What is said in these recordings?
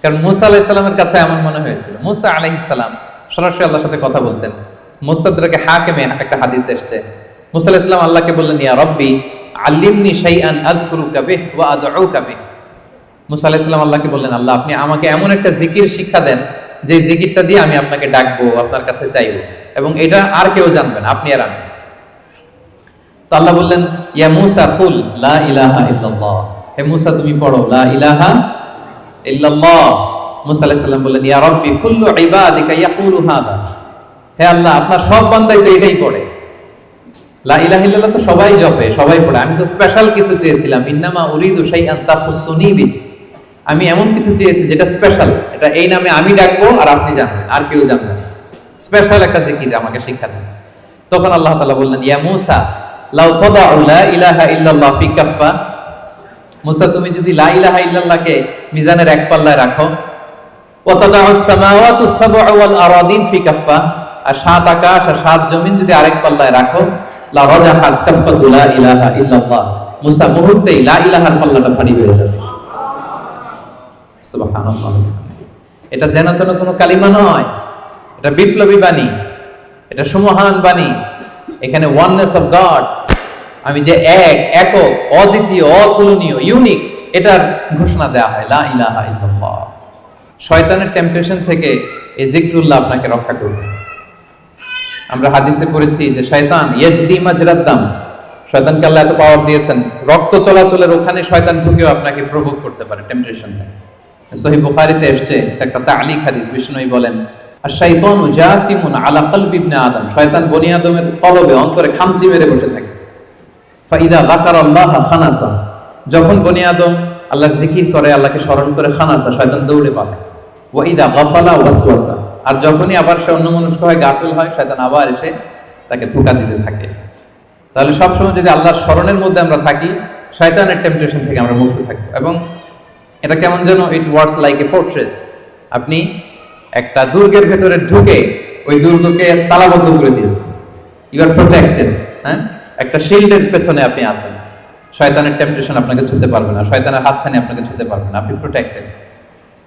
কারণ মুসা আলাইহিস সালামের কাছে এমন মনে হয়েছিল, মুসা আলাইহিস সালাম সরাসরি আল্লাহর সাথে কথা বলতেন। মুস্তাদরাকে হাকিমে একটা হাদিস এসেছে, মুসা আলাইহিস সালাম আল্লাহকে বললেন, ইয়া রব্বি আল্লিমনি শাইআন আযকুরুকা বিহি ওয়া আদউকা বিহি। মুসা আলাইহিস সালাম আল্লাহকে বললেন, আল্লাহ আপনি আমাকে এমন একটা জিকির শিক্ষা দেন যে জিকিরটা দিয়ে আমি আপনাকে ডাকবো, আপনার কাছে চাইবো, এবং এটা আর কেউ জানবে না, আপনি আর আমি। তো আল্লাহ বললেন, ইয়া মুসা কুল লা ইলাহা ইল্লাল্লাহ, হে মুসা তুমি পড়ো লা ইলাহা ইল্লাল্লাহ। মুসা আলাইহিস সালাম বললেন, ইয়া রাব্বি কুল্লু ইবাদিকা ইয়াকুলু হাদা, হে আল্লাহ আপনার সব বান্দাই তো এটাই পড়ে, লা ইলাহা ইল্লাল্লাহ তো সবাই জপে, সবাই পড়ে, আমি তো স্পেশাল কিছু চেয়েছিলাম, ইন্নামা উরিদু শাইআন তাখুসুনি বি, আমি এমন কিছু চেয়েছি যেটা স্পেশাল, এটা এই নামে আমি ডাকবো আর আপনি জানবেন, আর কেউ জানবে না, স্পেশাল একটা জিকির আমাকে শিক্ষা দেন। তখন আল্লাহ তাআলা বললেন, ইয়া মুসা লাউ তাদাউ লা ইলাহা ইল্লাল্লাহ ফি কাফা, মুসা তুমি যদি লা ইলাহা ইল্লাল্লাহকে মিজানের এক পাল্লায় রাখো, ওয়া তাদাউস সামাওয়াতুস সাবউ ওয়াল আরাদিন ফি কাফা, আর সাত আকাশ আর সাত জমিন যদি আরেক পাল্লায় রাখো, লা রাজাহাত কাফাতু লা ইলাহা ইল্লাল্লাহ, মুসা মুহূর্তেই লা ইলাহার পাল্লাটা ভারী হয়ে যাবে। সুবহানাল্লাহ। এটা যেন তেন কোনো কালিমা নয়, এটা বিপ্লবী বাণী, এটা সুমহান বাণী। এখানে ওয়াননেস অফ গড, আমি যে এক, একক, অদ্বিতীয়, অতুলনীয়, ইউনিক, এটার ঘোষণা দেওয়া হয়, লা ইলাহা ইল্লাল্লাহ। শয়তানের টেম্পটেশন থেকে এই জিকরুল্লাহ আপনাকে রক্ষা করবে। আমরা হাদিসে পড়েছি যে শয়তান ইয়াজরি মাজরাদ দাম, শয়তানকে আল্লাহ এত পাওয়ার দিয়েছেন, রক্ত চলাচলের ওখানে শয়তান ঢুকেও আপনাকে প্রভোগ করতে পারে, টেম্পটেশন দেয়। সহিহ বুখারীতে এসেছে একটা তা'লিক হাদিস, বিষ্ণু বলেন, আশ-শাইতানু জাসিমুন আলা কলবি ইবনে আদম, শয়তান বনি আদমের কলবে, অন্তরে খামচি মেরে বসে থাকে। ফাইদা যাকারাল্লাহ খানাসা, যখন বনি আদম আল্লাহর জিকির করে, আল্লাহকে স্মরণ করে, খানাসা শয়তান দৌড়ে পালায়। ওয়া ইদা গাফালা ওয়াসওয়াসা, আর যখনই আবার সে অন্যমনস্ক হয়, গাফিল হয়, শয়তান আবার এসে তাকে ধোঁকা দিতে থাকে। তাহলে সবসময় যদি আল্লাহর স্মরণের মধ্যে আমরা থাকি, শয়তানের টেম্পটেশন থেকে আমরা মুক্ত থাকবো। এবং এটা কেমন যেন, it works like a fortress, আপনি একটা দুর্গের ভেতরে ঢুকে ওই দুর্গকে তালাবদ্ধ করে দিয়েছেন, ইউ আর প্রোটেক্টেড। হ্যাঁ, একটা শিল্ডের পেছনে আপনি আছেন, শয়তানের টেম্পটেশন আপনাকে ছুঁতে পারবে না, শয়তানের হাতছানি আপনাকে ছুঁতে পারবে না, আপনি প্রোটেক্টেড।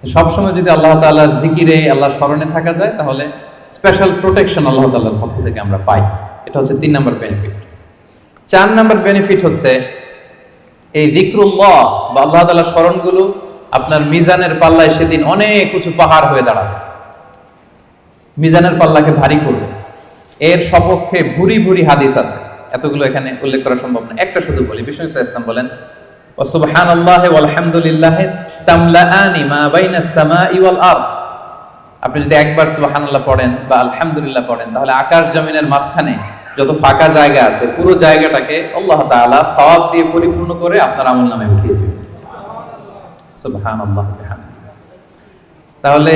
তো সবসময় যদি আল্লাহ তাআলার জিকিরে, আল্লাহর স্মরণে থাকা যায়, তাহলে স্পেশাল প্রোটেকশন আল্লাহ তাআলার পক্ষ থেকে আমরা পাই। এটা হচ্ছে 3 নম্বর বেনিফিট। 4 নম্বর বেনিফিট হচ্ছে এই যিকরুল্লাহ বা আল্লাহ তাআলার স্মরণগুলো আপনার মিজানের পাল্লায় সেদিন অনেক উঁচু পাহাড় হয়ে দাঁড়াবে, মিজানের পাল্লাকে ভারী করবে। এর সপক্ষে ভুরি ভুরি হাদিস আছে, এতগুলো এখানে উল্লেখ করা সম্ভব না, একটা শুধু বলি। বিষ্ণু ইসলাম বলেন, ওয়া সুবহানাল্লাহি ওয়াল হামদুলিল্লাহি তামলাআনি মা বাইনাস সামাই ওয়াল আরদ, আপনি যদি একবার সুবহানাল্লাহ পড়েন বা আলহামদুলিল্লাহ পড়েন, তাহলে আকাশ জমিনের মাঝখানে যত ফাঁকা জায়গা আছে, পুরো জায়গাটাকে আল্লাহ তাআলা সওয়াব দিয়ে পরিপূর্ণ করে আপনার আমলনামায় উঠিয়ে দিবেন। সুবহানাল্লাহ বিহামদিহি। তাহলে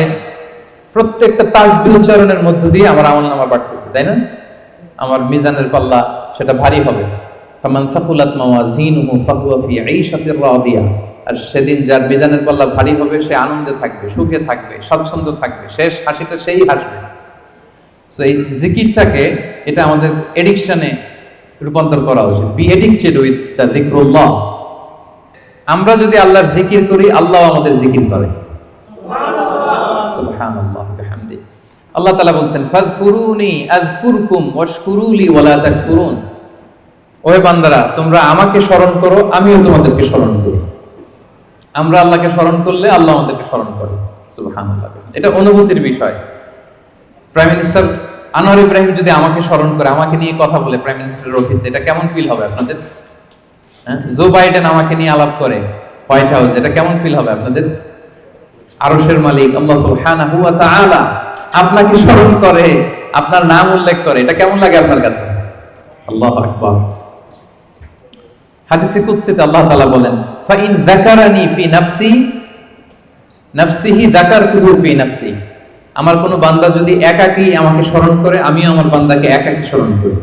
প্রত্যেকটা তাসবিহ উচ্চারণের মধ্য দিয়ে আমার আমলনামা বাড়তেছে, তাই না? আমার মিজানের পাল্লা সেটা ভারী হবে। ফামান সাকুলাত মাওয়াজিনুহু ফাহুয়া ফি ঈশাতির রাদিয়া, আর সেদিন যার মিজানের পাল্লা ভারী হবে, সে আনন্দে থাকবে, সুখে থাকবে, স্বাচ্ছন্দ্য থাকবে, শেষ হাসিটা সেই হাসবে। সো এই জিকিরটাকে, এটা আমাদের এডিকশনে রূপান্তর করা উচিত। বি এডিক্টেড উইথ দ্য যিকরুল্লাহ। আমরা যদি আল্লাহর জিকির করি, আল্লাহ আমাদের জিকির করে। সুবহানাল্লাহ বিহামদিহি। আল্লাহ তাআলা বলছেন, ফাযকুরুনি আযকুরকুম ওয়াশকুরুলি ওয়ালা তাকফুরুন, ওহে বান্দারা তোমরা আমাকে স্মরণ করো, আমিও তোমাদেরকে স্মরণ করি। আমরা আল্লাহকে স্মরণ করলে আল্লাহ আমাদেরকে স্মরণ করে। সুবহানাল্লাহ। এটা অনুভূতির বিষয়। প্রাইম মিনিস্টার আনোয়ার ইব্রাহিম যদি আমাকে স্মরণ করে, আমাকে নিয়ে কথা বলে প্রাইম মিনিস্টারের অফিসে, এটা কেমন ফিল হবে আপনাদের? হ্যাঁ, জো বাইডেন আমাকে নিয়ে আলাপ করে হোয়াইট হাউস, এটা কেমন ফিল হবে আপনাদের? আরশের মালিক আল্লাহ সুবহানাহু ওয়া তাআলা আপনাকে স্মরণ করে, আপনার নাম উল্লেখ করে, এটা কেমন লাগে আপনার কাছে? আল্লাহু আকবার। হাদিসে কুদসিতে আল্লাহ তাআলা বলেন, ফা ইন যাকারানি ফি নাফসি নাফসিহি যাকারতুহু ফি নাফসি, আমার কোন বান্দা যদি একাকী আমাকে স্মরণ করে, আমিও আমার বান্দাকে একাকী স্মরণ করি।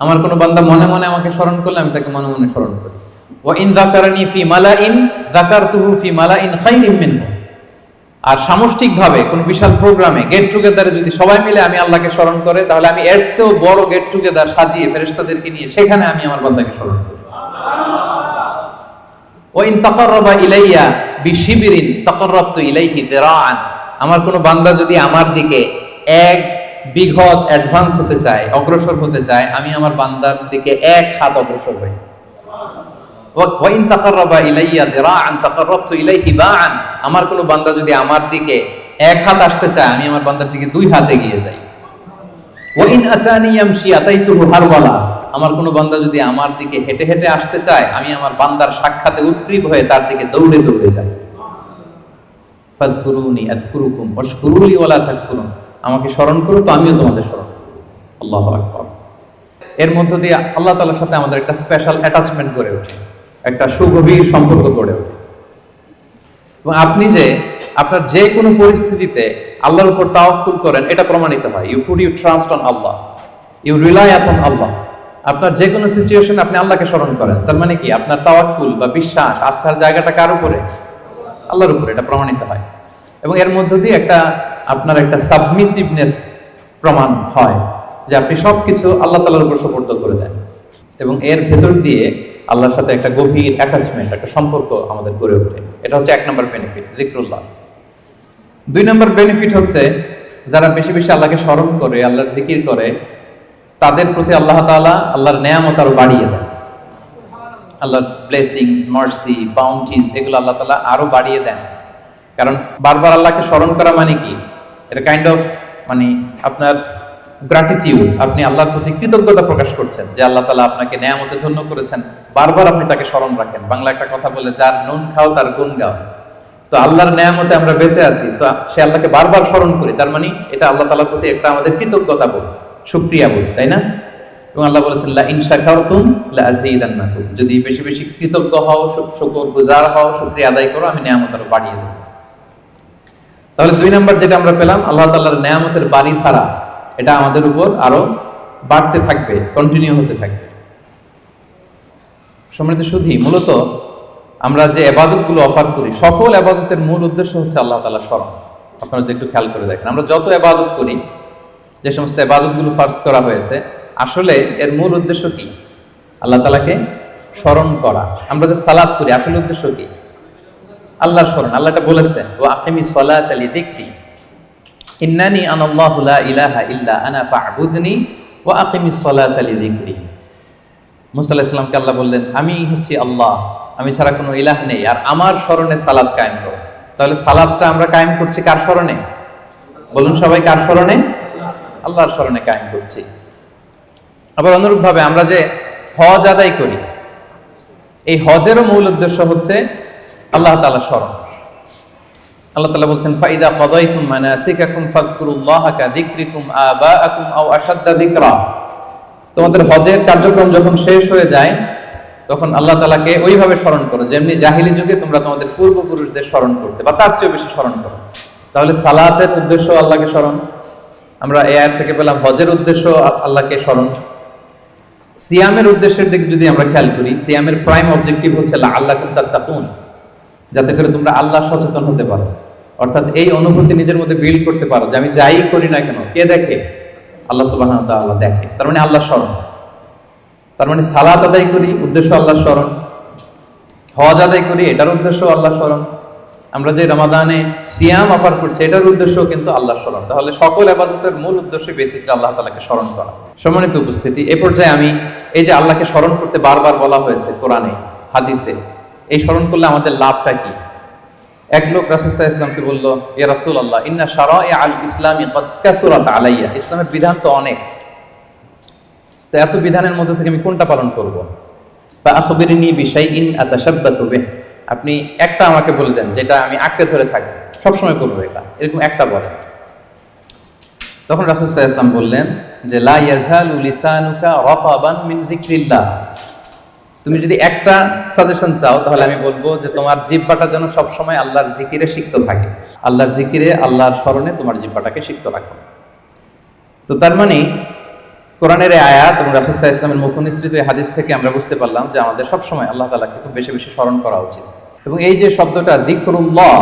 আমার কোন বান্দা মনে মনে আমাকে স্মরণ করলে, আমি তাকে মনে মনে স্মরণ করি। ওয়া ইন যাকারানি ফি মালাইন যাকারতুহু ফি মালাইন খায়রিম মিনহু, আর সামষ্টিকভাবে কোন বিশাল প্রোগ্রামে, গেট টুগেদারে যদি সবাই মিলে আমি আল্লাহকে স্মরণ করে, তাহলে আমি এর চেয়েও বড় গেট টুগেদার সাজিয়ে ফেরেশতাদেরকে নিয়ে সেখানে আমি আমার বান্দাকে স্মরণ করি। ওয়া ইন তাকাররাবা ইলাইয়া বিশিবিরিন তাকাররাবতু ইলাইহি যিরাআন, আমার কোনো বান্দা যদি আমার দিকে এক বিঘত অ্যাডভান্স হতে চায়, অগ্রসর হতে চায়, আমি আমার বান্দার দিকে এক হাত অগ্রসর হই। ওয়া ইন তাকাররাবা ইলাইয়া যিরাআন তাকাররাবতু ইলাইহি বাআন, আমার কোনো বান্দা যদি আমার দিকে এক হাত আসতে চায়, আমি আমার বান্দার দিকে দুই হাত এগিয়ে যাই। ওয়া ইন আতানি ইয়ামশি আতাইতুহু হারওয়ালা, আমার কোনো বান্দা যদি আমার দিকে হেঁটে হেঁটে আসতে চায়, আমি আমার বান্দার সাক্ষাতে উদ্গ্রীব হয়ে তার দিকে দৌড়ে দৌড়ে যাই। ফাযকুরুনি আযকুরুকুম ওয়াশকুরুলি ওয়ালা তাকফুরুন, আমাকে স্মরণ করো তো আমিও তোমাদের স্মরণ করব। আল্লাহু আকবার। এর মধ্য দিয়ে আল্লাহ তাআলার সাথে আমাদের একটা স্পেশাল অ্যাটাচমেন্ট গড়ে ওঠে, একটা সুগভীর সম্পর্ক গড়ে ওঠে। এবং আপনি যে আপনার যে কোনো পরিস্থিতিতে আল্লাহর উপর তাওয়াক্কুল করেন, এটা প্রমাণিত হয়। You put you trust on Allah, you rely upon Allah. আপনার যে কোনো সিচুয়েশন আপনি আল্লাহকে স্মরণ করেন, তার মানে কি আপনার তাওয়াক্কুল বা বিশ্বাস, আস্থার জায়গাটা কার উপরে? আল্লাহর উপরে, এটা প্রমাণিত হয়। এবং এর মধ্য দিয়ে আপনার একটা সাবমিসিভনেস প্রমাণ হয়, যে আপনি সবকিছু আল্লাহ তাআলার উপর সুপর্দ করে দেন। এবং এর ভেতর দিয়ে আল্লাহর সাথে একটা গভীর অ্যাটাচমেন্ট, একটা সম্পর্ক আমাদের গড়ে ওঠে। এটা হচ্ছে 1 নম্বর বেনিফিট, যিকরুল্লাহ। 2 নম্বর বেনিফিট হচ্ছে, যারা বেশি বেশি আল্লাহকে স্মরণ করে, আল্লাহর জিকির করে, তাদের প্রতি আল্লাহ তাআলা আল্লাহর নেয়ামত আরো বাড়িয়ে দেন। আল্লাহর ব্লেসিংস, মার্সি, বাউন্টিজ, এগুলো আল্লাহ তাআলা আরো বাড়িয়ে দেন। কারণ বারবার আল্লাহকে স্মরণ করা মানে কি? এটা কাইন্ড অফ মানে আপনার গ্র্যাটিটিউড, আপনি আল্লাহর প্রতি কৃতজ্ঞতা প্রকাশ করছেন যে আল্লাহ তাআলা আপনাকে নেয়ামতে ধন্য করেছেন। বারবার আপনি তাকে স্মরণ রাখেন। বাংলা একটা কথা বলে, যার নুন খাও তার গুণ গাও। তো আল্লাহর নেয়ামতে আমরা বেঁচে আছি, তো সে আল্লাহকে বারবার স্মরণ করি, তার মানে এটা আল্লাহ তাআলার প্রতি একটা আমাদের কৃতজ্ঞতা বোধ, শুকরিয়া বোধ, তাই না? এবং আল্লাহ বলেছেন, লা ইন শাকারতুম লা আযীদান্নাকুম, যদি বেশি বেশি কৃতজ্ঞ হও, শুকরগুজার হও, শুকরিয়া আদায় করো, আমি নেয়ামত আরো বাড়িয়ে দেব। তাহলে 2 নাম্বার যেটা আমরা পেলাম, আল্লাহ তাআলার নেয়ামতের বাড়িধারা, এটা আমাদের উপর আরো বাড়তে থাকবে, কন্টিনিউ হতে থাকবে। সম্মানিত সুধী, মূলত আমরা যে ইবাদতগুলো অফার করি, সকল ইবাদতের মূল উদ্দেশ্য হচ্ছে আল্লাহ তাআলার স্মরণ। আপনারা যদি একটু খেয়াল করে দেখেন, আমরা যত ইবাদত করি, যে সমস্ত ইবাদতগুলো ফার্জ করা হয়েছে, আসলে এর মূল উদ্দেশ্য কি? আল্লাহ তাআলাকে স্মরণ করা। আমরা যে সালাত করি, আসলে উদ্দেশ্য কি? আল্লাহর স্মরণ। আল্লাহ এটা বলেছেন, ওয়া আকিমিস সালাতা লিযিকরি ইন্নানি আনাল্লাহু লা ইলাহা ইল্লা আনা ফা'বুদনি ওয়া আকিমিস সালাতা লিযিকরি। মুসা আলাইহিস সালামকে আল্লাহ বললেন, আমি হচ্ছি আল্লাহ, আমি ছাড়া কোনো ইলাহ নেই, আর আমার স্মরণে সালাত কায়েম করো। তাহলে সালাতটা আমরা কায়েম করছি কার স্মরণে? বলুন সবাই, কার স্মরণে? আল্লাহর স্মরণে কায়েম করছি। আবার অনুরূপভাবে আমরা যে হজ আদায় করি, এই হজেরও মূল উদ্দেশ্য হচ্ছে আল্লাহ তাআলার স্মরণ। আল্লাহ তাআলা বলছেন, ফাইদা কাদাইতুম মানাসিকাকুম ফাযকুরুল্লাহা কাযিকরিকুম আবাআকুম আও আশাদ্দা যিকরা। তোমাদের হজের কার্যক্রম যখন শেষ হয়ে যায়, তখন আল্লাহ তাআলাকে ওইভাবে স্মরণ করো যেমনি জাহিলি যুগে তোমরা তোমাদের পূর্বপুরুষদের স্মরণ করতে, বা তার চেয়ে বেশি স্মরণ করো। তাহলে সালাতের উদ্দেশ্য আল্লাহকে স্মরণ, আমরা এই আয়াত থেকে পেলাম। হজের উদ্দেশ্য আল্লাহকে স্মরণ। সিয়ামের উদ্দেশ্যের দিকে যদি আমরা খেয়াল করি, সিয়ামের প্রাইম অবজেক্টিভ হচ্ছে লাআল্লাকুম তাত্তাকুন, যাতে করে তোমরা আল্লাহ সচেতন হতে পারো। অর্থাৎ এই অনুভূতি নিজের মধ্যে বিল্ড করতে পারো যে আমি যাই করি না কেন, কে দেখে? আল্লাহ সুবহানাহু ওয়া তাআলা দেখে। তার মানে আল্লাহ স্মরণ। তার মানে সালাত আদায় করি, উদ্দেশ্য আল্লাহ স্মরণ। হজ আদায় করি, এটার উদ্দেশ্য আল্লাহ স্মরণ। আমরা যে রমাদানে সিয়াম অফার করছি, এটার উদ্দেশ্য কিন্তু আল্লাহ স্মরণ। তাহলে সকল ইবাদতের মূল উদ্দেশ্য বেসিকলি আল্লাহ তাআলাকে স্মরণ করা। সম্মানিত উপস্থিতি, এই পর্যায়ে আমি এই যে আল্লাহকে স্মরণ করতে বারবার বলা হয়েছে কোরআনে, হাদিসে, এই স্মরণ করলে আমাদের লাভটা কি? এক লোক রাসূল সাল্লাল্লাহু আলাইহি ওয়াসাল্লামকে বলল, ইয়া রাসূলুল্লাহ, ইন্না শারাইআল ইসলামি ক্বাদ কাসুরাত আলাইয়া, ইসলামের বিধান তো অনেক, তো এত বিধানের মধ্যে থেকে আমি কোনটা পালন করব? ফা আখবিরনি বিশাইইন আতাশাব্বাসু বিহি, আপনি একটা আমাকে বলে দেন যেটা আমি আঁকড়ে ধরে থাকি, সবসময় করবো এটা, এরকম একটা বলেন। তখন রাসূল সাল্লাল্লাহু আলাইহি ওয়াসাল্লাম বললেন যে লা ইয়াযহালু লিসানুকা রাতাবান মিন যিকরিল্লাহ, তুমি যদি একটা সাজেশন চাও তাহলে আমি বলবো যে তোমার জিহ্বাটা যেন সবসময় আল্লাহর জিকিরে সিক্ত থাকে। আল্লাহর জিকিরে, আল্লাহর স্মরণে তোমার জিহ্বাটাকে সিক্ত রাখো। তো তার মানে কোরআনের এই আয়াত এবং রাসূল সাল্লাল্লাহু আলাইহি ওয়াসাল্লামের মুখনিসৃত এই হাদিস থেকে আমরা বুঝতে পারলাম যে আমাদের সবসময় আল্লাহ তাআলাকে খুব বেশি বেশি স্মরণ করা উচিত। এবং এই যে শব্দটা যিকরুল্লাহ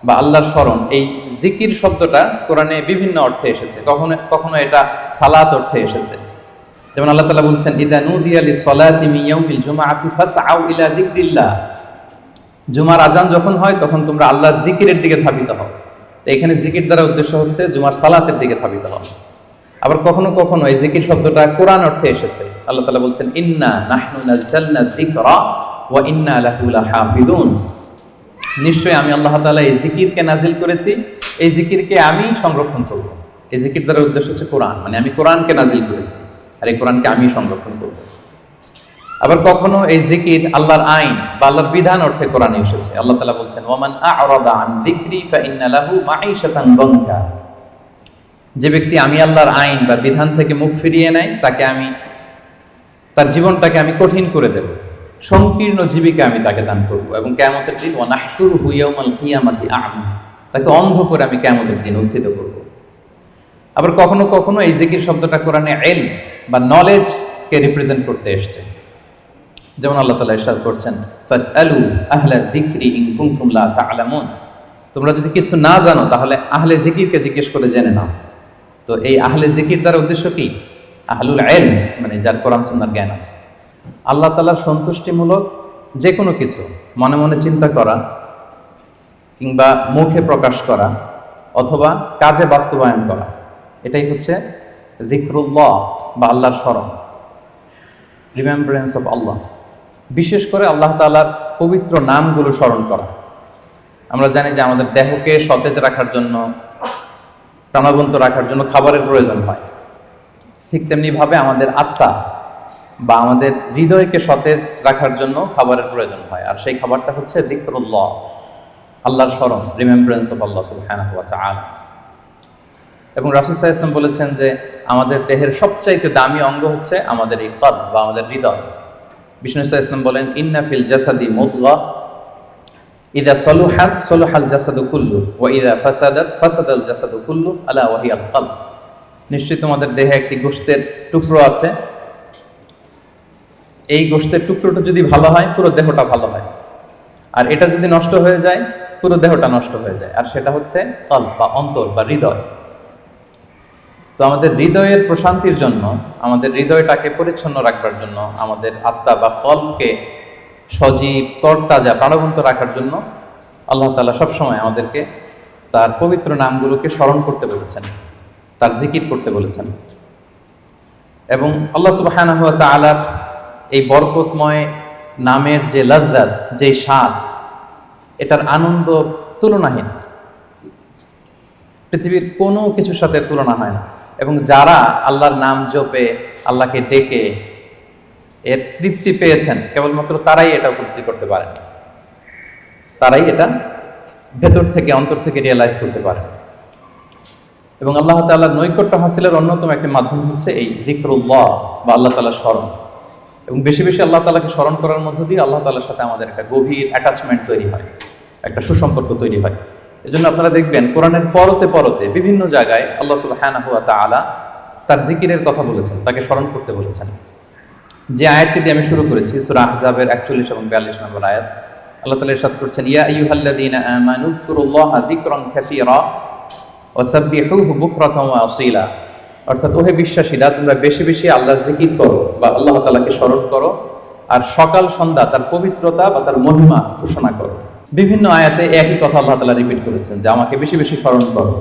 বা আল্লাহর স্মরণ, এই জিকির শব্দটা কোরআনে বিভিন্ন অর্থে এসেছে। কখনো কখনো এটা সালাত অর্থে এসেছে। যেমন আল্লাহ তাআলা বলছেন, ইযা নুদিয়া লিস-সালাতি মিন ইয়াউমিল জুমআতি ফাসআউ ইলা যিকরিল্লাহ জুমার আজান যখন হয় তখন তোমরা আল্লাহর জিকিরের দিকে ধাবিত হও। তো এখানে জিকির দ্বারা উদ্দেশ্য হচ্ছে জুমার সালাতের দিকে ধাবিত হও। আবার কখনো কখনো এই জিকির শব্দটা কোরআন অর্থে এসেছে। আল্লাহ তাআলা বলছেন, ইন্না নাহনু নাযালনা যিকরা ওয়া ইন্না লাহু লাহাফিজুন। নিশ্চয়ই আমি আল্লাহ তাআলা এই জিকিরকে নাজিল করেছি, এই জিকিরকে আমি সংরক্ষণ করব। এই জিকির দ্বারা উদ্দেশ্য হচ্ছে কোরআন, মানে আমি কোরআনকে নাজিল করেছি আর এই কোরআনকে আমি সংরক্ষণ করব। আবার কখনো এই জিকির আল্লাহর আইন বা আল্লাহর বিধান অর্থে কোরআনে এসেছে। আল্লাহ তাআলা বলছেন, ওয়ামান আ'রাদা আন যিকরি ফাইন্না লাহু মাঈশাতান বানকা। যে ব্যক্তি আমি আল্লাহর আইন বা বিধান থেকে মুখ ফিরিয়ে নেয় তাকে আমি তার জীবনটাকে আমি কঠিন করে দেব, সংকীর্ণ জীবিকা আমি তাকে দান করব, এবং কিয়ামতের দিন ওয়া নাহশুরুহু ইয়াওমাল কিয়ামাতি আ'মা, তাকে অন্ধ করে আমি কিয়ামতের দিন উত্থিত করব। আবার কখনো কখনো এই জিকির শব্দটা কোরআনে ইলম বা নলেজ কে রিপ্রেজেন্ট করতে এসেছে। যেমন আল্লাহ তাআলা ইরশাদ করছেন, ফাসআলু আহলা যিকরি ইন কুনতুম লা তা'লামুন। তোমরা যদি কিছু না জানো তাহলে আহলে জিকিরকে জিজ্ঞেস করে জেনে নাও। তো এই আহলে জিকির দ্বারা উদ্দেশ্য কি? আহলুল ইলম, মানে যার কোরআন সুন্নাহর জ্ঞান আছে। আল্লাহ তাআলার সন্তুষ্টিমূলক যে কোনো কিছু মনে মনে চিন্তা করা কিংবা মুখে প্রকাশ করা অথবা কাজে বাস্তবায়ন করা, এটাই হচ্ছে যিকরুল্লাহ বা আল্লাহর স্মরণ, রিমেম্বারেন্স অফ আল্লাহ। বিশেষ করে আল্লাহ তাআলার পবিত্র নামগুলো স্মরণ করা। আমরা জানি যে আমাদের দেহকে সতেজ রাখার জন্য, প্রাণবন্ত রাখার জন্য খাবারের প্রয়োজন হয়। ঠিক তেমনিভাবে আমাদের আত্মা বা আমাদের হৃদয়কে সতেজ রাখার জন্য খাবারের প্রয়োজন হয়, আর সেই খাবারটা হচ্ছে যিকরুল্লাহ, আল্লাহর স্মরণ, রিমেম্বারেন্স অফ আল্লাহ সুবহানাহু ওয়া তাআলা। এবং রাসূল সাল্লাল্লাহু আলাইহি ওয়াসাল্লাম বলেছেন যে আমাদের দেহের সবচাইতে দামি অঙ্গ হচ্ছে আমাদের এই কলব বা আমাদের হৃদয়। বিষ্ণু সাল্লাল্লাহু আলাইহি ওয়াসাল্লাম বলেন, ইন্না ফিল জাসাদি মুদগাহ ইযা সালুহাত সালুহাল জাসাদু কুল্লু ওয়া ইযা ফাসাদাত ফাসাদাল জাসাদু কুল্লু আলা ওয়া হিয়াল কলব। নিশ্চয়ই তোমাদের দেহে একটি গোশতের টুকরো আছে, এই গোশতের টুকরোটা যদি ভালো হয় পুরো দেহটা ভালো হয়, আর এটা যদি নষ্ট হয়ে যায় পুরো দেহটা নষ্ট হয়ে যায়, আর সেটা হচ্ছে কলব বা অন্তর বা হৃদয়। তো আমাদের হৃদয়ের প্রশান্তির জন্য, আমাদের হৃদয়টাকে পরিচ্ছন্ন রাখবার জন্য, আমাদের আত্মা বা কলবকে সজীব তরতাজা প্রাণবন্ত রাখার জন্য আল্লাহ তাআলা সবসময় আমাদেরকে তার পবিত্র নামগুলোকে স্মরণ করতে বলেছেন, তার জিকির করতে বলেছেন। এবং আল্লাহ সুবহানাহু ওয়া তাআলার এই বরকতময় নামের যে লজ্জাত, যে স্বাদ, এটার আনন্দ তুলনাহীন, পৃথিবীর কোনো কিছুর সাথে তুলনা হয় না। এবং যারা আল্লাহর নাম জপে, আল্লাহকে ডেকে এর তৃপ্তি পেয়েছেন, কেবলমাত্র তারাই এটা উপলব্ধি করতে পারেন, তারাই এটা ভেতর থেকে, অন্তর থেকে রিয়েলাইজ করতে পারেন। এবং আল্লাহ তাআলার নৈকট্য হাসিলের অন্যতম একটি মাধ্যম হচ্ছে এই যিকরুল্লাহ বা আল্লাহ তাআলার স্মরণ। এবং বেশি বেশি আল্লাহ তাআলাকে স্মরণ করার মধ্য দিয়ে আল্লাহ তাআলার সাথে আমাদের একটা গভীর অ্যাটাচমেন্ট তৈরি হয়, একটা সুসম্পর্ক তৈরি হয়। এজন্য আপনারা দেখবেন কোরআনের পরতে পরতে বিভিন্ন জায়গায় আল্লাহ সুবহানাহু ওয়া তাআলা তার জিকিরের কথা বলেছেন, তাকে স্মরণ করতে বলেছেন। যে আয়াতটি দিয়ে আমি শুরু করেছি, সূরা আহজাবের 41 এবং 42 নম্বর আয়াত, আল্লাহ তাআলা ইরশাদ করছেন, ইয়া আইয়ুহাল্লাযীনা আমানু যকুরুল্লাহা যিকরান কাসীরা ওয়া সাব্বিহুহু বুকরাতান ওয়া আসীলা। অর্থাৎ ওহে বিশ্বাসীরা, তোমরা বেশি বেশি আল্লাহর জিকির করো বা আল্লাহ তাআলাকে স্মরণ করো, আর সকাল সন্ধ্যা তার পবিত্রতা বা তার মহিমা ঘোষণা করো। বিভিন্ন আয়াতে একই কথা আল্লাহ তাআলা রিপিট করেছেন যে আমাকে বেশি বেশি স্মরণ করো,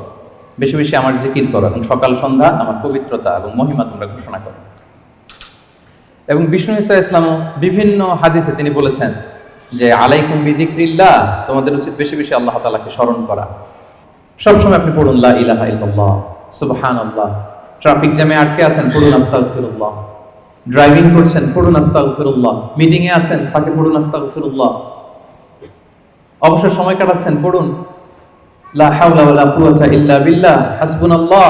বেশি বেশি আমার জিকির করো, এবং সকাল সন্ধ্যা আমার পবিত্রতা এবং মহিমা তোমরা ঘোষণা করো। এবং বিষ্ণু ঈসা ইসলামও বিভিন্ন হাদিসে তিনি বলেছেন যে আলাইকুম বিযিকরিল্লাহ, তোমাদের উচিত বেশি বেশি আল্লাহ তাআলাকে স্মরণ করা। সবসময় আপনি পড়ুন লা ইলাহা ইল্লাল্লাহ, সুবহানাল্লাহ। ট্রাফিক জ্যামে আটকে আছেন, পড়ুন আস্তাগফিরুল্লাহ। ড্রাইভিং করছেন, পড়ুন আস্তাগফিরুল্লাহ। মিটিং এ আছেন, ফাঁকে পড়ুন আস্তাগফিরুল্লাহ। অবসর সময় কাটাচ্ছেন, পড়ুন লা হাওলা ওয়ালা কুওয়াতা ইল্লা বিল্লাহ, হাসবুনাল্লাহ।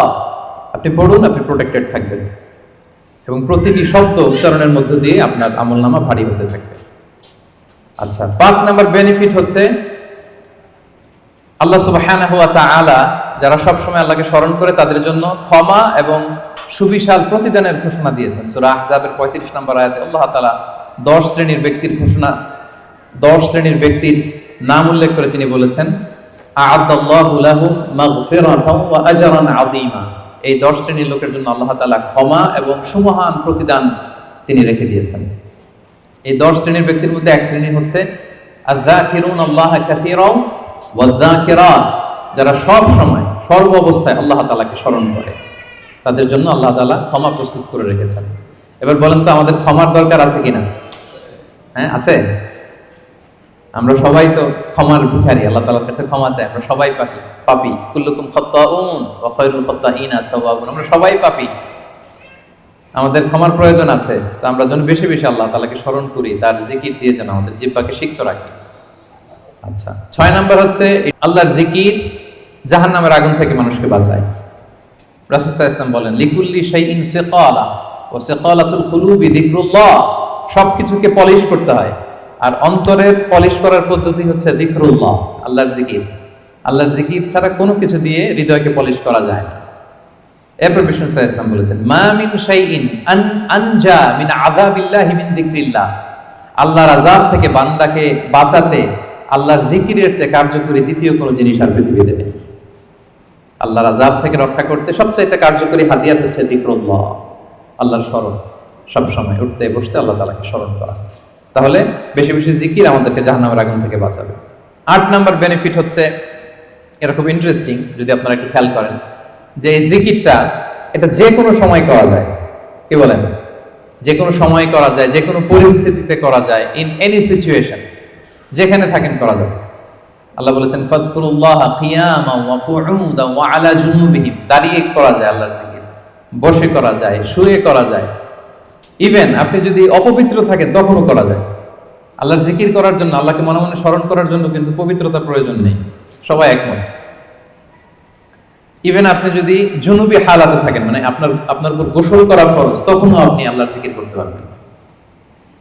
আপনি পড়ুন, আপনি প্রোটেক্টেড থাকবেন, এবং প্রতিটি শব্দ উচ্চারণের মধ্য দিয়ে আপনার আমলনামা ভারী হতে থাকবে। আচ্ছা, 5 নম্বর বেনিফিট হচ্ছে আল্লাহ সুবহানাহু ওয়া তাআলা যারা সব সময় আল্লাহকে স্মরণ করে তাদের জন্য ক্ষমা এবং সুবিশাল প্রতিদানের ঘোষণা দিয়েছেন। সূরা আহজাবের 35 নম্বর আয়াতে আল্লাহ তাআলা 10 শ্রেণীর ব্যক্তির ঘোষণা, 10 শ্রেণীর ব্যক্তির নাম উল্লেখ করে তিনি বলেছেন, আ'আদাল্লাহু লাহুম মাগফিরাতান ওয়া আজরান আযীমা। এই 10 শ্রেণীর লোকের জন্য আল্লাহ তাআলা ক্ষমা এবং সুমহান প্রতিদান তিনি রেখে দিয়েছেন। এই 10 শ্রেণীর ব্যক্তির মধ্যে এক শ্রেণী হচ্ছে আয-যাকিরুনাল্লাহা কাসীরান ওয়ায-যাকিরাত, যারা সব সময় সর্ব অবস্থায় আল্লাহ তাআলাকে স্মরণ করে তাদের জন্য আল্লাহ তাআলা ক্ষমা প্রস্তুত করে রেখেছেন। এবার বলেন তো আমাদের ক্ষমার দরকার আছে কিনা? হ্যাঁ, আছে। আমরা সবাই তো ক্ষমার ভিখারি, আল্লাহ তাআলার কাছে ক্ষমা চাই। আমরা সবাই পাপী, কুল্লুকুম খাত্তাউন ওয়া খায়রুল খাত্তাইনা আত-তাওয়াবুন। আমরা সবাই পাপী, আমাদের ক্ষমার প্রয়োজন আছে। তো আমরা যেন বেশি বেশি আল্লাহ তাআলাকে স্মরণ করি, তার জিকির দিয়ে যেন আমাদের জিহ্বাকে সিক্ত রাখি। আচ্ছা, 6 নাম্বার হচ্ছে আল্লাহর জিকির জাহান্নামের আগুন থেকে মানুষকে বাঁচায়। রাসূল সাল্লাল্লাহু আলাইহি ওয়াসাল্লাম বলেন, লিকুল্লি শাইইন সিকালা ওয়া সিকালাতুল কুলুবি যিকরুল্লাহ। সবকিছুকে পলিশ করতে হয়, আর অন্তরের পলিশ করার পদ্ধতি হচ্ছে যিকরুল্লাহ, আল্লাহর জিকির। আল্লাহর জিকির ছাড়া কোনো কিছু দিয়ে হৃদয়কে পলিশ করা যায় না। এরপর বিষ্ণু সাল্লাল্লাহু আলাইহি ওয়াসাল্লাম বলেছেন, মা মিন শাইইন আনজা মিন আযাবিল্লাহি মিন যিকরিল্লাহ। আল্লাহর আযাব থেকে বান্দাকে বাঁচাতে আল্লাহর জিকিরের চেয়ে কার্যকরী দ্বিতীয় কোনো জিনিস আর পৃথিবীতে নেই। আল্লাহর আযাব থেকে রক্ষা করতে সবচাইতে কার্যকরী হাতিয়ার হচ্ছে যিকরুল্লাহ, আল্লাহর স্মরণ। সব সময় উঠতে বসতে আল্লাহ তাআলাকে স্মরণ করা। তাহলে বেশি বেশি জিকির আমাদেরকে জাহান্নামের আগুন থেকে বাঁচাবে। 8 নাম্বার বেনিফিট হচ্ছে, এটা খুব ইন্টারেস্টিং যদি আপনারা একটু খেয়াল করেন, যে এই জিকিরটা এটা যে কোনো সময় করা যায়। কি বলেন? যে কোনো সময় করা যায়, যে কোনো পরিস্থিতিতে করা যায়, ইন এনি সিচুয়েশন, যেখানে থাকেন করা যায়। আল্লাহ বলেছেন, ফাযকুরুল্লাহা কিয়ামান ওয়া কুউদান ওয়া আলা জুনুবিহিম। দাঁড়িয়ে করা যায় আল্লাহর জিকির, বসে করা যায়, শুয়ে করা যায়, ইভেন আপনি যদি অপবিত্র থাকেন তখনও করা যায়। আল্লাহর জিকির করার জন্য, আল্লাহকে মনে মনে স্মরণ করার জন্য কিন্তু পবিত্রতার প্রয়োজন নেই, সবাই একমত। ইভেন আপনি যদি জুনুবি হালাতে থাকেন, মানে আপনার উপর গোসল করা ফরজ, তখনও আপনি আল্লাহর জিকির করতে পারবেন।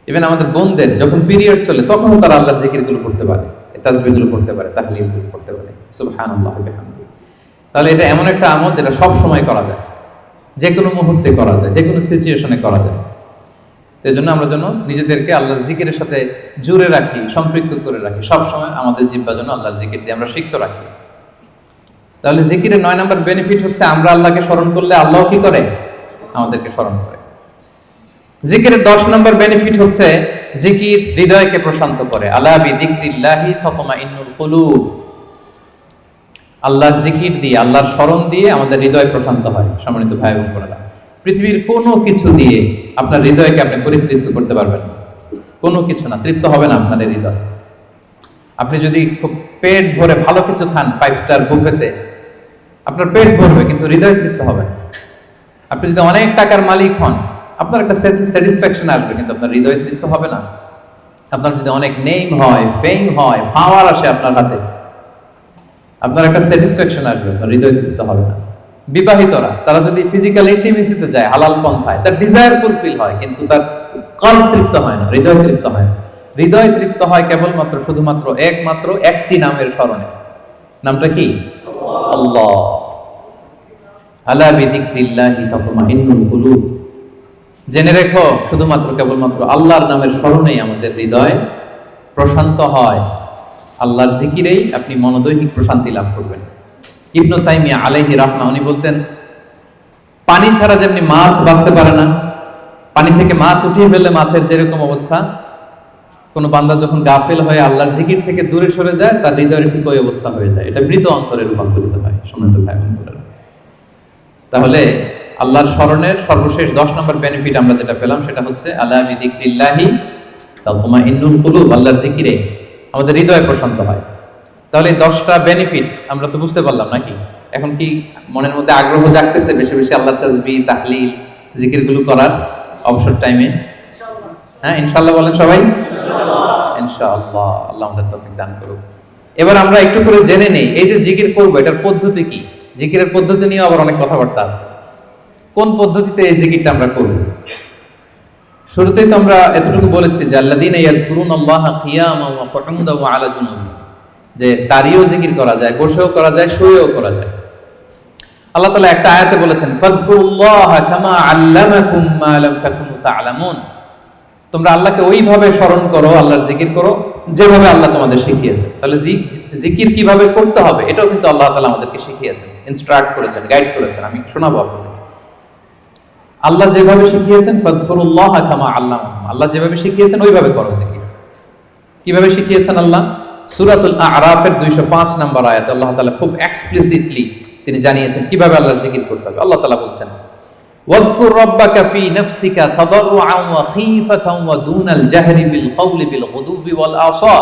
ইভেন আমাদের বোনদের যখন পিরিয়ড চলে তখনও তারা আল্লাহর জিকিরগুলো করতে পারে, তাসবিহগুলো করতে পারে, তাহলিলগুলো করতে পারে। সুবহানাল্লাহ ওয়া বিহামদিহি। তাহলে এটা এমন একটা আমল যেটা সব সময় করা যায়, যে কোনো মুহূর্তে করা যায়, যে কোনো সিচুয়েশনে করা যায়। এই জন্য আমরা যেন নিজেদেরকে আল্লাহর জিকিরের সাথে জুড়ে রাখি, সম্পৃক্ত করে রাখি। সব সময় আমাদের জিহ্বা যেন আল্লাহর জিকির দিয়ে আমরা সিক্ত রাখি। তাহলে জিকিরের 9 নাম্বার বেনিফিট হচ্ছে, আমরা আল্লাহকে স্মরণ করলে আল্লাহ কি করে? আমাদেরকে স্মরণ করে। জিকিরের 10 নাম্বার বেনিফিট হচ্ছে, জিকির হৃদয়কে প্রশান্ত করে। আলা বিযিকরিল্লাহি তাতমাইন্নুল কুলুব। আল্লাহর জিকির দিয়ে, আল্লাহর স্মরণ দিয়ে আমাদের হৃদয় প্রশান্ত হয়। সম্মানিত ভাই এবং বোনেরা, পৃথিবীর কোনো কিছু দিয়ে আপনার হৃদয়কে আপনি পরিতৃপ্ত করতে পারবেন না। কোনো কিছু না, তৃপ্ত হবে না আপনার হৃদয়। আপনি যদি খুব পেট ভরে ভালো কিছু খান 5 স্টার বুফেতে, আপনার পেট ভরবে কিন্তু হৃদয় তৃপ্ত হবে না। আপনি যদি অনেক টাকার মালিক হন, আপনার একটা স্যাটিসফ্যাকশন আসবে কিন্তু আপনার হৃদয় তৃপ্ত হবে না। আপনার যদি অনেক নেম হয়, ফেম হয়, পাওয়ার আসে আপনার হাতে, আপনার একটা স্যাটিসফ্যাকশন আসবে, আপনার হৃদয় তৃপ্ত হবে না। বিবাহিতরা তারা যদি ফিজিক্যাল ইন্টিমেসিতে যায় হালাল পন্থায়, তার ডিজায়ার ফুলফিল হয় কিন্তু তার কল্প তৃপ্ত হয় না, হৃদয় তৃপ্ত হয় না। হৃদয় তৃপ্ত হয় কেবলমাত্র শুধুমাত্র একমাত্র একটি নামের স্মরণে। নামটা কি? আল্লাহ। আলা বিযিকরিল্লাহি তাতমাইন্নুল কুলুব। জেনে রেখো, শুধুমাত্র কেবলমাত্র আল্লাহর নামের স্মরণেই আমাদের হৃদয় প্রশান্ত হয়। আল্লাহর জিকিরেই আপনি মনোদৈহিক প্রশান্তি লাভ করবেন। ইবনে তাইমিয়া আলাইহি রাহমা উনি বলতেন, পানি ছাড়া যেমনি মাছ বাঁচতে পারে না, পানি থেকে মাছ উঠিয়ে ফেললে মাছের যেরকম অবস্থা, কোন বান্দা যখন গাফেল হয়ে আল্লাহর জিকির থেকে দূরে সরে যায়, তার হৃদয়ের ঠিক ওই অবস্থা হয়ে যায়। এটা মৃত অন্তরে রূপান্তরিত হয়। সম্মানিত ভাই বোনেরা, তাহলে আল্লাহর স্মরণের সর্বশেষ 10 নম্বর বেনিফিট আমরা যেটা পেলাম সেটা হচ্ছে, আলা বিযিকরিল্লাহি তাতমাইন্নুল কুলুব। আল্লাহর জিকিরে আমাদের হৃদয় প্রশান্ত হয়। তাহলে 10টা বেনিফিট আমরা তো বুঝতে পারলাম নাকি? এখন কি মনের মধ্যে আগ্রহ জাগতেছে বেশি বেশি আল্লাহর তাসবিহ, তাহলিল, জিকিরগুলো করার অবসর টাইমে? হ্যাঁ, ইনশাআল্লাহ বলেন সবাই। ইনশাআল্লাহ, আল্লাহ আমাদের তৌফিক দান করুক। এবার আমরা একটু করে জেনে নেই, এই যে জিকির করব এটার পদ্ধতি কি। জিকিরের পদ্ধতি নিয়ে আবার অনেক কথাবার্তা আছে। কোন পদ্ধতিতে এই জিকিরটা আমরা করব? শুরুতেই তো আমরা এতটুকু বলেছি যে আল্লাযীনা ইয়াযকুরুনাল্লাহা কিয়ামান ওয়া কুউদান ওয়া আলা জুনুবিহিম, যে দাঁড়িয়েও জিকির করা যায়, বসেও করা যায়, শুয়েও করা যায়। আল্লাহ তাআলা একটা আয়াতে বলেছেন, ফাযকুরুল্লাহা কামা আল্লামাকুম মা লাম তাকুনু তা'লামুন। তোমরা আল্লাহকে ওইভাবে স্মরণ করো, আল্লাহর জিকির করো যেভাবে আল্লাহ তোমাদের শিখিয়েছেন। তাহলে জিকির কিভাবে করতে হবে এটাও কিন্তু আল্লাহ তাআলা আমাদেরকে শিখিয়েছেন, ইনস্ট্রাক্ট করেছেন, গাইড করেছেন। আমি শোনাবো আপনাদের। আল্লাহ যেভাবে শিখিয়েছেন, ফাযকুরুল্লাহা কামা আল্লামাকুম, আল্লাহ যেভাবে শিখিয়েছেন ওইভাবে করো জিকির। কিভাবে শিখিয়েছেন আল্লাহ? সূরাতুল আ'রাফের 205 নম্বর আয়াতে আল্লাহ তাআলা খুব এক্সপ্লিসিটলি তিনি জানিয়েছেন কিভাবে আল্লাহর জিকির করতে হবে। আল্লাহ তাআলা বলছেন, ওয়াযকুর রাব্বাকা ফি নাফসিকা তাদাররুআন ওয়া খীফাতান ওয়া দুনাল জাহরি বিল কওলি বিল গুদুবি ওয়াল আসা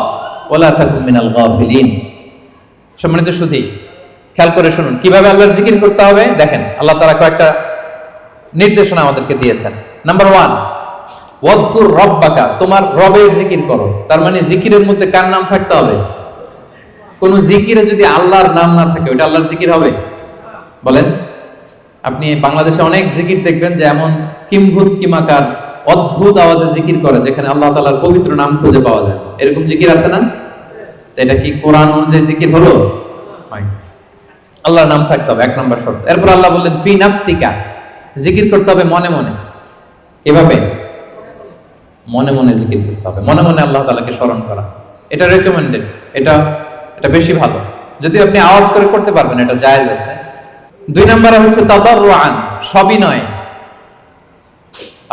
ওয়া লা তাকুন মিনাল গাফিলিন। সম্মানিত সুধী, খেয়াল করে শুনুন কিভাবে আল্লাহর জিকির করতে হবে। দেখেন আল্লাহ তাআলা কয়েকটা নির্দেশনা আমাদেরকে দিয়েছেন। নাম্বার 1, ওয়াযকুর রাব্বাকা, তোমার রবের জিকির করো। তার মানে জিকিরের মধ্যে কার নাম থাকতে হবে? কোন জিকিরে যদি আল্লাহর নাম না থাকে ওটা আল্লাহর জিকির হবে? বলেন। আপনি বাংলাদেশে অনেক জিকির দেখবেন যে এমন কিম্ভূত কিমাকার অদ্ভুত আওয়াজে জিকির করে যেখানে আল্লাহ তাআলার পবিত্র নাম খুঁজে পাওয়া যায়। এরকম জিকির আছে না? এটা কি কোরআন অনুযায়ী জিকির হলো? হয়। আল্লাহর নাম থাকতে হবে, 1 নম্বর শর্ত। এরপর আল্লাহ বললেন ফি নাফসিকা, জিকির করতে হবে মনে মনে। এভাবে মনে মনে জিকির করতে হবে, মনে মনে আল্লাহ তাআলাকে স্মরণ করা। এটা রেকমেন্ডেড, এটা বেশি ভালো। যদি আপনি আওয়াজ করে করতে পারবেন এটা জায়েজ আছে। 2 নম্বরে হচ্ছে তাদাররুআন, সবিনয়।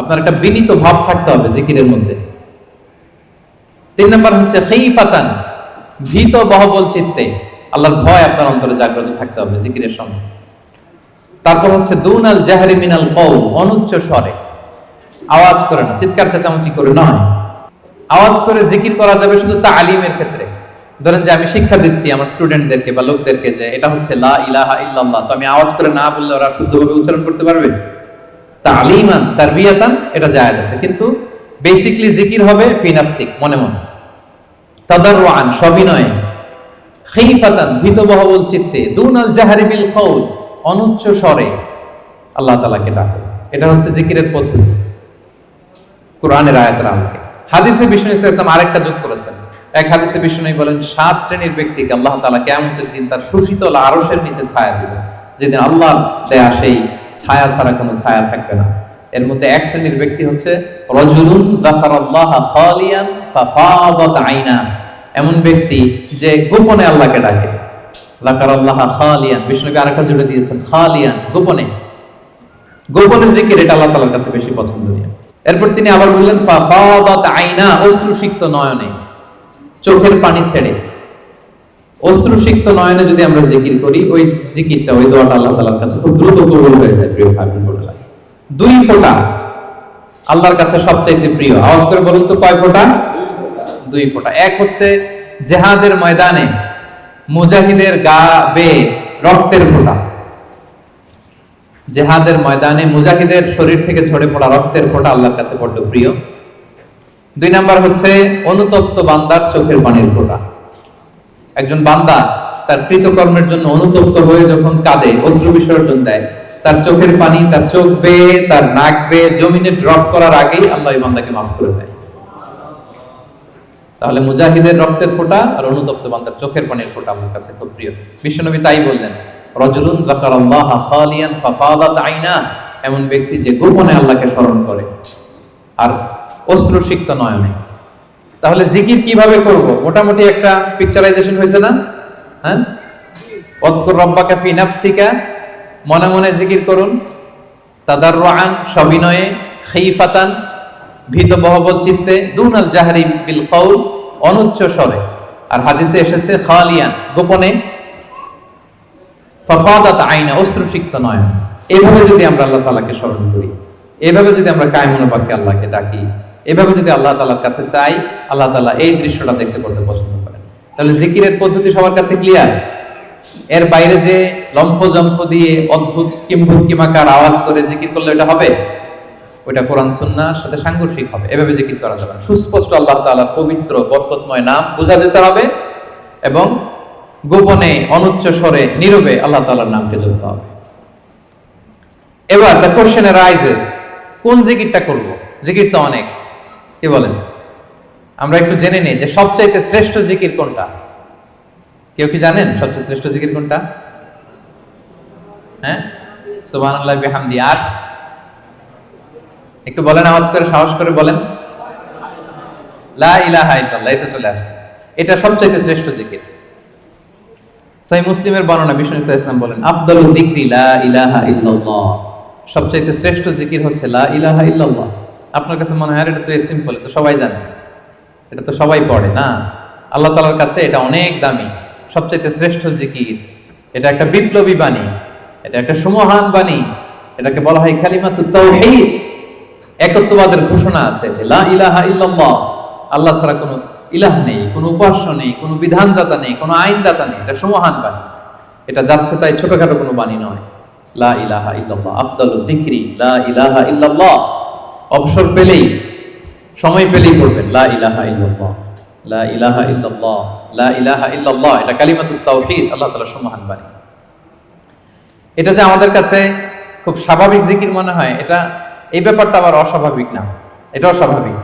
আপনার একটা বিনীত ভাব থাকতে হবে জিকিরের মধ্যে। 3 নম্বর হচ্ছে খীফাতান, ভীত বহবল চিত্তে, আল্লাহর ভয় আপনার অন্তরে জাগ্রত থাকতে হবে জিকিরের সময়। তারপর হচ্ছে দুনাল জাহরি মিনাল কওল, অনুচ্চ স্বরে, আওয়াজ করে না, চিৎকার চেঁচামেচি করে নয়। আওয়াজ করে জিকির করা যাবে শুধু তালিমের ক্ষেত্রে। ধরেন যে আমি শিক্ষা দিচ্ছি আমার স্টুডেন্টদেরকে বা লোকদেরকে যে এটা হচ্ছে লা ইলাহা ইল্লাল্লাহ, তো আমি আওয়াজ করে না বললে ওরা শুদ্ধভাবে উচ্চারণ করতে পারবে? তালিমান তারবিয়াতান এটা জায়েজ আছে, কিন্তু বেসিক্যালি জিকির হবে ফি নাফসিক, মনে মনে। তাদাররুআন, সবিনয়ে। খীফাতান, ভীত বহবল চিত্তে। দুনাল জাহরি বিল কওল, অনুচ্চ স্বরে আল্লাহ তাআলাকে ডাকো। এটা হচ্ছে জিকিরের পদ্ধতি কোরআনের আয়াতের আলোকে। হাদিসে বিষ্ণু ইসলাম আরেকটা যোগ করেছেন। এক হাদিসে বিষ্ণু বলেন 7 শ্রেণীর ব্যক্তিকে আল্লাহ তাআলা কিয়ামতের দিন তার সুশীতল আরশের নিচে ছায়া দিবেন, যেদিন আল্লাহর দেয়া সেই ছায়া ছাড়া কোনো ছায়া থাকবে না। এর মধ্যে 1 শ্রেণীর ব্যক্তি হচ্ছে রাজুলুন যাকারাল্লাহ খালিয়ান ফাফাদাত আইনা, এমন ব্যক্তি যে গোপনে আল্লাহকে ডাকে। যাকারাল্লাহ খালিয়ান, বিষ্ণুকে আরেকটা জুড়ে দিয়েছেন খালিয়ান, গোপনে। গোপনে জিকির এটা আল্লাহ তাআলার কাছে বেশি পছন্দনীয়। এরপর তিনি আবার বললেন ফাফাদাত আইনা, অশ্রুসিক্ত নয়নে, চোখের পানি ছেড়ে অশ্রুসিক্ত নয়নে যদি আমরা জিকির করি, ওই জিকিরটা, ওই দোয়াটা আল্লাহ তাআলার কাছে খুব দ্রুত কবুল হয়ে যায়। প্রিয় ভাই বোনেরা, 2 ফোঁটা আল্লাহর কাছে সবচাইতে প্রিয়। আওয়াজ করে বলুন তো কয় ফোঁটা? 2 ফোঁটা। এক হচ্ছে জিহাদের ময়দানে মুজাহিদের গা বেয়ে রক্তের ফোঁটা। জিহাদের ময়দানে মুজাহিদের শরীর থেকে ঝরে পড়া রক্তের ফোঁটা আল্লাহর কাছে বড্ড প্রিয়। 2 নাম্বার হচ্ছে অনুতপ্ত বান্দার চোখের পানির ফোঁটা। একজন বান্দা তার কৃতকর্মের জন্য অনুতপ্ত হয়ে যখন কাঁদে, অশ্রু বিসর্জন দেয়, তার চোখের পানি তার চোখ বেয়ে, তার নাক বেয়ে জমিনে ড্রপ করার আগেই আল্লাহ এই বান্দাকে মাফ করে দেয়। তাহলে মুজাহিদের রক্তের ফোঁটা আর অনুতপ্ত বান্দার চোখের পানির ফোঁটা আমার কাছে খুব প্রিয়। বিশ্বনবী তাই বললেন, রাজুলুন যাকারাল্লাহ খালিয়ান ফাফাদাত আইনা, এমন ব্যক্তি যে গোপনে আল্লাহকে স্মরণ করে আর অশ্রুসিক্ত নয়নে। তাহলে জিকির কিভাবে করব? মোটামুটি একটা পিকচারাইজেশন হয়েছে না? হ্যাঁ, ওয়াযকুর রাব্বাকা ফি নাফসিকা, মনে মনে জিকির করুন। তাদাররুআন, সবিনয়ে। খীফাতান, ভীত বহবল চিত্তে। দুনাল জাহরি বিল কওল, অনুচ্চ স্বরে। আর হাদিসে এসেছে খালিয়ান, গোপনে। ফাফাদাত আইনা, অশ্রুসিক্ত নয়ন। এইভাবে যদি আমরা আল্লাহ তাআলাকে স্মরণ করি, এইভাবে যদি আমরা কায়মনে বাক্যে আল্লাহকে ডাকি, এভাবে যদি আল্লাহ তাআলার কাছে চাই, আল্লাহ তাআলা এই দৃশ্যটা দেখতে করতে পছন্দ করেন। তাহলে জিকিরের পদ্ধতি সবার কাছে ক্লিয়ার। এর বাইরে যে লম্ফ-জম্ফ দিয়ে অদ্ভুত কিম্ভূত কিমাকার আওয়াজ করে জিকির করলে এটা হবে? ওটা কোরআন সুন্নাহর সাথে সাংঘর্ষিক হবে। এভাবে জিকির করা যাবে না। সুস্পষ্ট আল্লাহ তাআলার পবিত্র বরকতময় নাম বোঝা যেতে হবে এবং গোপনে, অনুচ্চ স্বরে, নীরবে আল্লাহ তাআলার নামকে জপতে হবে। এবার দ্য কোশ্চেন রাইজেস, কোন জিকিরটা করব? জিকির তো অনেক, কি বলেন? আমরা একটু জেনে নিই যে সবচাইতে শ্রেষ্ঠ জিকির কোনটা। কেউ কি জানেন সবচেয়ে শ্রেষ্ঠ জিকির কোনটা? হ্যাঁ, সুবহানাল্লাহি ওয়া বিহামদি। আর একটু বলেন, আওয়াজ করে, সাহস করে বলেন। লা ইলাহা ইল্লাল্লাহ, এই তো চলে আসছে। এটা সবচাইতে শ্রেষ্ঠ জিকির। সহিহ মুসলিমের বর্ণনা, বিষ্ণু ইসলাম বলেন, আফদালু যিকরি লা ইলাহা ইল্লাল্লাহ, সবচাইতে শ্রেষ্ঠ জিকির হচ্ছে লা ইলাহা ইল্লাল্লাহ। আপনার কাছে মনে হয় এটা তো সিম্পল, তো সবাই জানে। এটা তো সবাই পড়ে না। আল্লাহ তাআলার কাছে এটা অনেক দামি, সবচেয়ে শ্রেষ্ঠ জিকির। এটা একটা বিপ্লবী বাণী, এটা একটা সুমহান বাণী। এটাকে বলা হয় কালিমাতুত তাওহীদ। একত্ববাদের ঘোষণা আছে, লা ইলাহা ইল্লাল্লাহ, আল্লাহ ছাড়া কোনো ইলাহ নেই, কোনো উপাস্য নেই, কোনো বিধানদাতা নেই, কোনো আইনদাতা নেই। এটা সুমহান বাণী। এটা যাচ্ছে তাই ছোটখাটো কোনো বাণী নয়। লা ইলাহা ইল্লাল্লাহ আফদালুল যিকরি, লা ইলাহা ইল্লাল্লাহ। অবসর পেলেই, সময় পেলেই পড়বেন লা ইলাহা ইল্লাল্লাহ, লা ইলাহা ইল্লাল্লাহ, লা ইলাহা ইল্লাল্লাহ। এটা কালিমাতুত তাওহীদ, আল্লাহ তাআলার সুমহান বাণী। এটা যে আমাদের কাছে খুব স্বাভাবিক জিকির মনে হয়, এটা এই ব্যাপারটা আবার অস্বাভাবিক না, এটাও স্বাভাবিক।